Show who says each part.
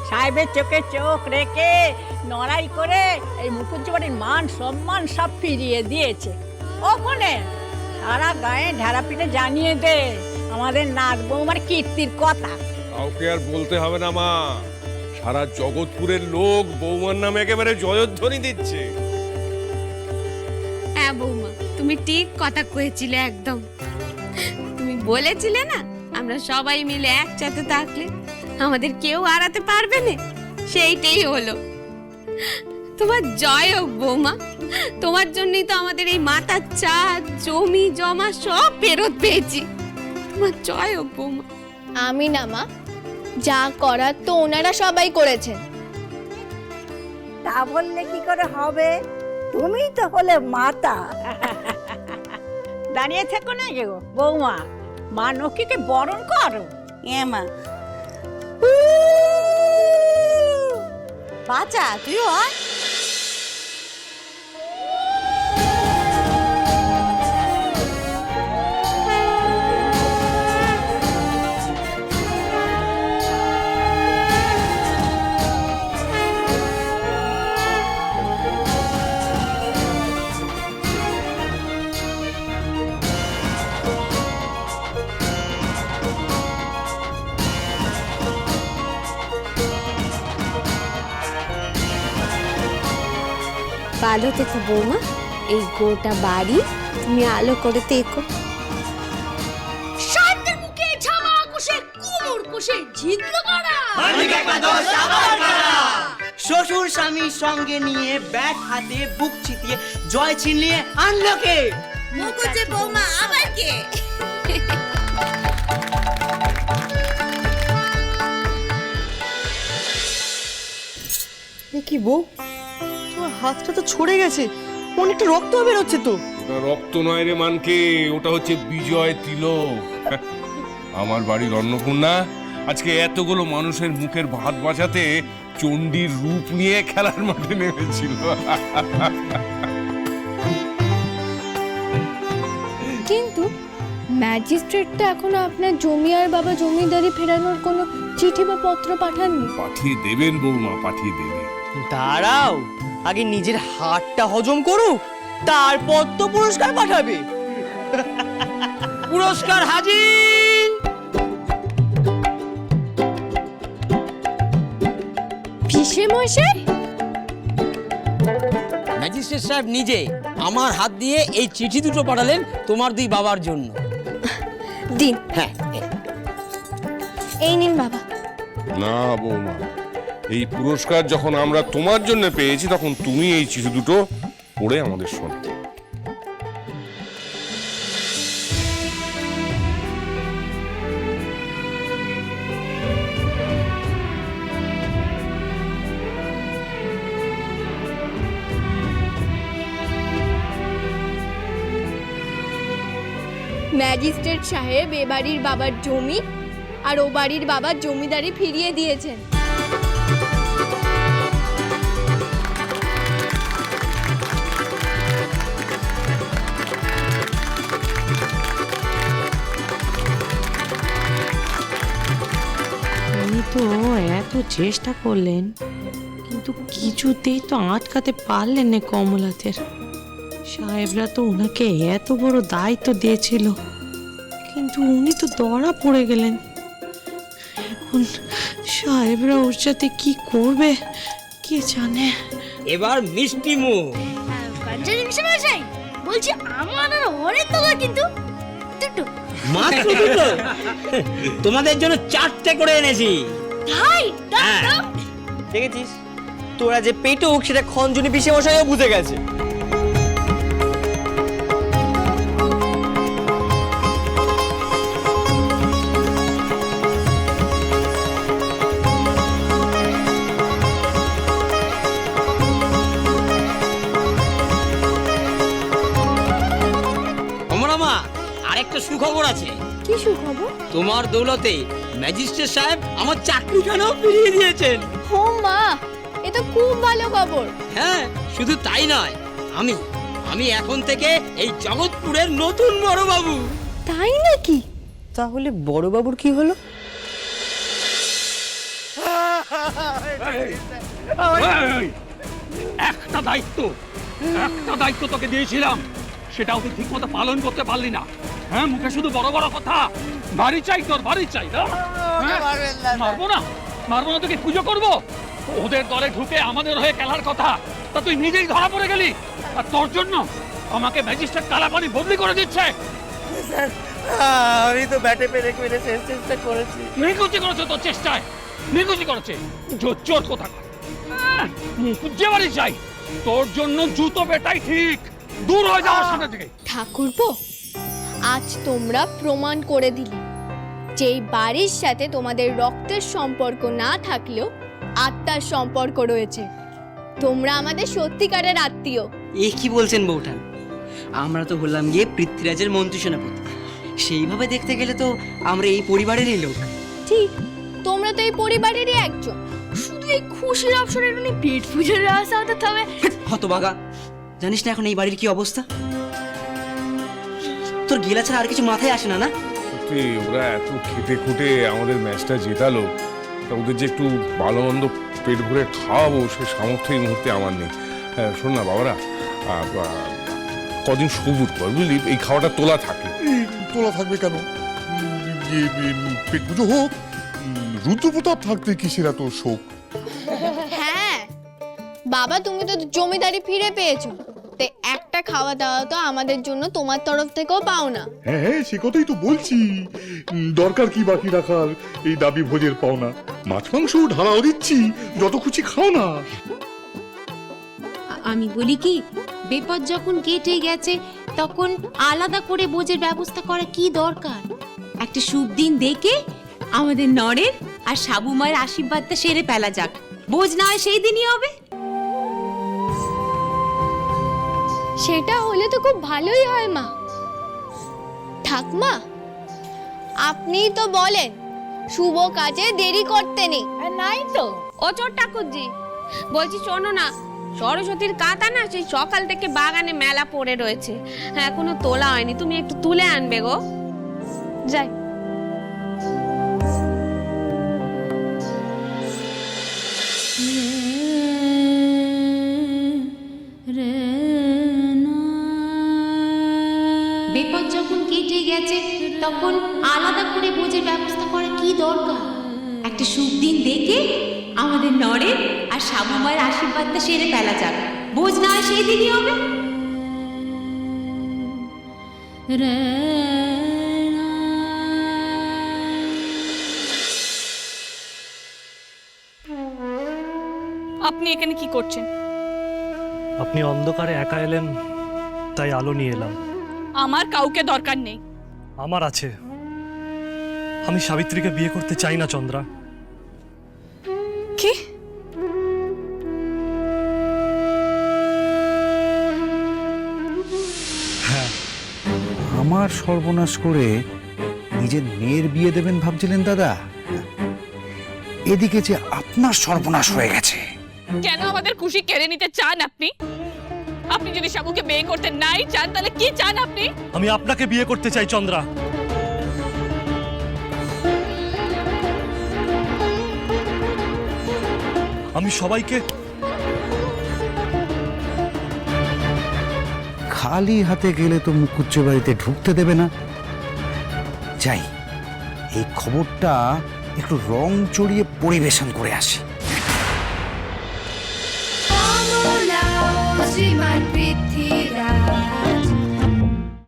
Speaker 1: সাহেবের চোখে চোখ রেখে লড়াই করে এই মুখুজ্জি বাড়ির মান সম্মান সব ফিরিয়ে দিয়েছে। ও ফোনে সারা গায়ে ঢেরা পিঠে জানিয়ে দে আমাদের নাগ বৌমার কীর্তির কথা।
Speaker 2: কাউকে আর বলতে হবে না মা, সারা জগৎপুরের লোক বৌমার নামে একেবারে জয়ধ্বনি দিচ্ছে।
Speaker 3: হ্যাঁ বৌমা, তুমি ঠিক কথা কয়েছিলে একদম। তুমি বলেছিলে না আমরা সবাই মিলে একসাথে থাকলে আমাদের কেউ হারাতে পারবে না, সেইটাই হলো। তোমার জয় হোক বৌমা, তোমার জন্যই তো আমাদের এই মাথার চাঁদ জমি জমা সব ফেরত পেয়েছি। তোমার জয় হোক বৌমা।
Speaker 4: আমি না মা, যা করার তো ওনারা সবাই করেছেন।
Speaker 1: তা বললে কি করে হবে, তুমি তো হলে মাতা। দাঁড়িয়ে থেকো না গো বৌমা, মা নকিকে বরণ করো।
Speaker 5: মা বাচ্চা তুইও আয়।
Speaker 3: ভালো থেকো বৌমা, এই গোটা বাড়ি তুমি আলো করে দেখো।
Speaker 4: শান্তির মুখে ঝামা কুশে কুমুর কুশে জিতলো কারা?
Speaker 6: শ্বশুর স্বামীর সঙ্গে নিয়ে ব্যাট হাতে বুক ছিটিয়ে জয় ছিনিয়ে আনলো কে?
Speaker 4: মুকুজ্জে বৌমা আবার কে?
Speaker 6: কি বউ, তোমার হাতটা তো ছড়ে গেছে, অনেকটা রক্ত বেরোচ্ছে তো।
Speaker 2: ওটা রক্ত নয় রে মানকে, ওটা হচ্ছে বিজয় তিলক। আমার বাড়ির অন্নপূর্ণা আজকে এতগুলো মানুষের মুখের ভাত বাঁচাতে চণ্ডীর রূপ নিয়ে খেলার মাঠে নেমেছিল।
Speaker 4: কিন্তু ম্যাজিস্ট্রেটটা এখনো আপনার জমি আর বাবা জমিদারি ফেরানোর কোনো চিঠি বা পত্র পাঠাননি।
Speaker 2: পাঠিয়ে দেবেন বৌমা, পাঠিয়ে দেবেন।
Speaker 6: দাঁড়াও, আগে নিজের হাতটা হজম করুক, তারপর তো পুরস্কার পাঠাবে। পুরস্কার হাজির।
Speaker 4: পিসে মশাই,
Speaker 7: ম্যাজিস্ট্রেট সাহেব নিজে আমার হাত দিয়ে এই চিঠি দুটো পাঠালেন তোমার দুই বাবার জন্য।
Speaker 4: দিন।
Speaker 7: হ্যাঁ,
Speaker 4: এই নিন বাবা।
Speaker 2: না বৌমা, এই পুরস্কার যখন আমরা তোমার জন্য পেয়েছি তখন তুমি এই চিঠি দুটো পড়ে আমাদের শোনো।
Speaker 4: ম্যাজিস্ট্রেট সাহেব এ বাড়ির বাবার জমি আর ও বাড়ির বাবার জমিদারি ফিরিয়ে দিয়েছেন।
Speaker 8: উনি তো এত চেষ্টা করলেন, কিন্তু কিছুতেই তো আটকাতে পারলেন না কমলাদের। সাহেবরা তো ওনাকে এত বড় দায়িত্ব দিয়েছিল, কিন্তু উনি তো ধরা পড়ে গেলেন। এখন সাহেবরা ওর সাথে কি করবে কে জানে।
Speaker 7: এবার মিষ্টি মুখ।
Speaker 4: মশাই বলছি আমার আর অনেক টাকা, কিন্তু দুটো।
Speaker 7: মাত্র দুটো? তোমাদের জন্য 4টে করে এনেছি।
Speaker 4: তাই?
Speaker 6: দেখেছিস, তোরা যে পেটুক সেটা খঞ্জনি পিসে মশাইও বুঝে গেছে।
Speaker 7: আরেকটা সুখবর আছে।
Speaker 4: কি সুখবর?
Speaker 7: তোমার দৌলতে ম্যাজিস্ট্রেট সাহেব আমার চাকরিখানাও ফিরিয়ে দিয়েছেন।
Speaker 4: ও মা, এ তো খুব ভালো খবর।
Speaker 7: হ্যাঁ, শুধু তাই নয়, আমি এখন থেকে এই জগৎপুরের নতুন বড়বাবু।
Speaker 4: তাই নাকি?
Speaker 6: তাহলে বড়বাবুর কি হলো?
Speaker 5: একটা দায়িত্ব তোকে দিয়েছিলাম, সেটাও তুই ঠিক মতো পালন করতে পারলি না। হ্যাঁ, মুখে শুধু বড় বড় কথা, বাড়ি চাই তোর, বাড়ি চাই না? মারবো না, মারবো না, তোকে পুজো করবো? ওদের দলে ঢুকে আমাদের হয়ে খেলার কথা, তা তুই নিজেই ধরা পড়ে গেলি। আর তোর জন্য আমাকে ম্যাজিস্ট্রেট কালাপানি বদলি করে দিচ্ছে।
Speaker 6: আমি তো ব্যাটে পেরে মেরে শেষ চেষ্টা করেছি।
Speaker 5: নিকুচি করেছে তোর চেষ্টায়, নিকুচি করেছে। জোর কোথা যে বাড়ি চাই, তোর জন্য জুতো পেটাই ঠিক। দূর হয়ে যাওয়ার সামনে থেকে।
Speaker 4: ঠাকুরপো, আজ তোমরা প্রমাণ করে দিলে যে এই বাড়ির সাথে তোমাদের রক্তের সম্পর্ক না থাকলেও আত্মার সম্পর্ক রয়েছে। তোমরা আমাদের সত্যিকারের আত্মীয়।
Speaker 6: এ কি বলছেন বৌঠান? আমরা তো হলাম গিয়ে পৃথ্বীরাজের মন্ত্রী সেনাপতি। সেইভাবে দেখতে গেলে তো আমরা এই পরিবারেরই লোক।
Speaker 4: ঠিক, তোমরা তো এই পরিবারেরই একজন। শুধু এই খুশির অবসরের পেট পুজোর রাস আওতাতে হবে।
Speaker 6: হতভাগা, জানিস না এখন এই বাড়ির কি অবস্থা? তোর গেলা ছাড়া আর কিছু মাথায় আসে না? না
Speaker 2: সত্যি ওরা এত খেটে খুঁটে আমাদের ম্যাচটা জেতালো, তা ওদের যে একটু ভালো মন্দ পেট ভরে খাওয়াবো সে সামর্থ্য এই মুহূর্তে আমার নেই। হ্যাঁ, শোন না বাবারা, কদিন সবুর কর, বুঝলি? এই খাওয়াটা তোলা থাকে।
Speaker 9: তোলা থাকবে কেন? পেট পুজো হোক, রুদ্রপ্রতাপ থাকতে কিসের এত শোক?
Speaker 4: হ্যাঁ বাবা, তুমি তো জমিদারি ফিরে পেয়েছো, তে একটা খাওয়া দাওয়া তো আমাদের জন্য তোমার তরফ থেকেও পাও না।
Speaker 9: হ্যাঁ হ্যাঁ, সে কথাই তো বলছি। দরকার কি বাকি রাখার এই দাবি ভোজের পাওনা? মাছ মাংস ঢালাও দিচ্ছি, যত খুশি খাও না।
Speaker 3: আমি বলি কি, বিপদ যখন কেটে গেছে তখন আলাদা করে ভোজের ব্যবস্থা করা কি দরকার? একটা শুভ দিন দেখে আমাদের নরেন আর সাবু মায়ের আশীর্বাদটা সেরে ফেলা যাক। ভোজ না হয় সেই দিনই হবে।
Speaker 4: সেটা হলে তো খুব ভালোই হয় মা। ঠাকমা, আপনিই তো বলেন শুভ কাজে দেরি করতে নেই।
Speaker 1: নাই তো।
Speaker 3: ও চোর ঠাকুরজি, বলছি শোনো না, সরস্বতীর কাতা না সেই সকাল থেকে বাগানে মেলা পড়ে রয়েছে, এখনো তোলা হয়নি, তুমি একটু তুলে আনবে গো।
Speaker 4: যাই।
Speaker 3: বিপদ যখন কেটে গেছে তখন আলাদা করে ভোজের ব্যবস্থা করা কি দরকার? একটা শুভ দিন দেখে আমাদের নরেন আর সাবু মায়ের আশীর্বাদটা সেরে ফেলা যাক। ভোজ না হয় সেই দিনই হবে।
Speaker 10: আপনি এখানে কি করছেন?
Speaker 11: আপনি অন্ধকারে একা এলেন, তাই আলো নিয়ে এলাম।
Speaker 10: আমার কাউকে দরকার নেই।
Speaker 11: আমার আছে। আমি সাবিত্রীকে বিয়ে করতে চাই না চন্দ্রা।
Speaker 10: কি?
Speaker 11: হ্যাঁ।
Speaker 12: আমার সর্বনাশ করে নিজের মেয়ের বিয়ে দেবেন ভাবছিলেন দাদা? এদিকে যে আপনার সর্বনাশ হয়ে গেছে।
Speaker 10: কেন আমাদের খুশি কেড়ে নিতে চান আপনি? আপনি যদি সাবুকে বিয়ে করতে নাই চান তাহলে কি চান আপনি?
Speaker 11: আমি আপনাকে বিয়ে করতে চাই চন্দ্রা। আমি সবাইকে
Speaker 12: খালি হাতে গেলে তো মুকুজ্জ বাড়িতে ঢুকতে দেবে না। যাই, এই খবরটা একটু রং চড়িয়ে পরিবেশন করে আসি।
Speaker 4: শ্রীমান পৃথ্বীরাজ।